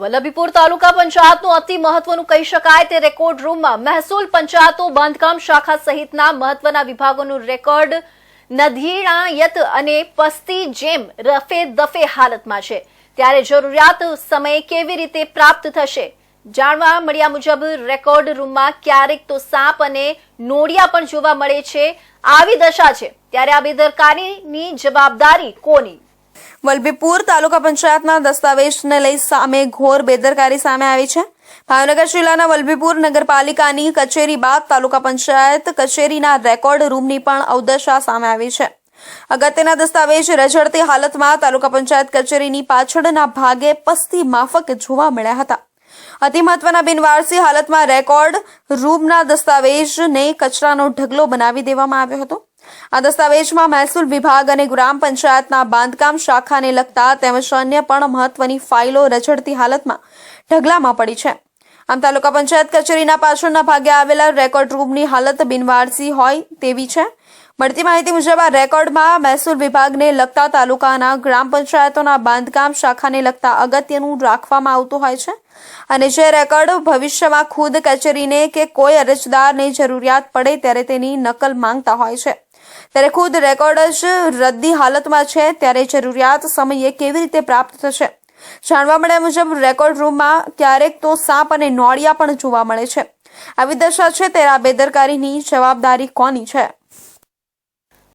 વલ્લભીપુર તાલુકા પંચાયતનું અતિ મહત્વનું કહી શકાય તે રેકોર્ડ રૂમમાં મહેસૂલ પંચાયતો બાંધકામ શાખા સહિતના મહત્વના વિભાગોનું રેકોર્ડ નધીણાયત અને પસ્તી જેમ રફે દફે હાલતમાં છે। ત્યારે જરૂરિયાત સમયે કેવી રીતે પ્રાપ્ત થશે જાણવા મળ્યા મુજબ રેકોર્ડ રૂમમાં ક્યારેક તો સાપ અને નોળિયા પણ જોવા મળે છે। આવી દશા છે ત્યારે આ બેદરકારીની જવાબદારી કોની? વલ્લભીપુર તાલુકા પંચાયતના દસ્તાવેજને લઈ સામે ઘોર બેદરકારી સામે આવી છે। ભાવનગર જિલ્લાના વલ્લભીપુર નગરપાલિકાની કચેરી બાદ તાલુકા પંચાયત કચેરીના રેકોર્ડ રૂમની પણ અવદશા સામે આવી છે। અગત્યના દસ્તાવેજ રઝળતી હાલતમાં તાલુકા પંચાયત કચેરીની પાછળના ભાગે પસ્તી માફક જોવા મળ્યા હતા। અતિ મહત્વના બિનવારસી હાલતમાં રેકોર્ડ રૂમના દસ્તાવેજને કચરાનો ઢગલો બનાવી દેવામાં આવ્યો હતો। આ દસ્તાવેજમાં મહેસૂલ વિભાગ અને ગ્રામ પંચાયતના બાંધકામ શાખાને લગતા તેમજ અન્ય પણ મહત્વની ફાઇલો રઝળતી હાલતમાં ઢગલામાં પડી છે। આમ તાલુકા પંચાયત કચેરીના પાછળના ભાગે આવેલા રેકોર્ડ રૂમની હાલત બિનવારસી હોય તેવી છે। મળતી માહિતી મુજબ આ રેકોર્ડમાં મહેસૂલ વિભાગને લગતા તાલુકાના ગ્રામ પંચાયતોના બાંધકામ શાખાને લગતા અગત્યનું રાખવામાં આવતું હોય છે અને જે રેકોર્ડ ભવિષ્યમાં ખુદ કચેરીને કે કોઈ અરજદારને જરૂરિયાત પડે ત્યારે તેની નકલ માંગતા હોય છે। ત્યારે ખુદ રેકોર્ડ જ રદ્દી હાલતમાં છે ત્યારે જરૂરિયાત સમયે કેવી રીતે પ્રાપ્ત થશે? જાણવા મળ્યા મુજબ રેકોર્ડ રૂમમાં ક્યારેક તો સાપ અને નોળિયા પણ જોવા મળે છે। આવી દશા છે ત્યારે આ બેદરકારીની જવાબદારી કોની છે?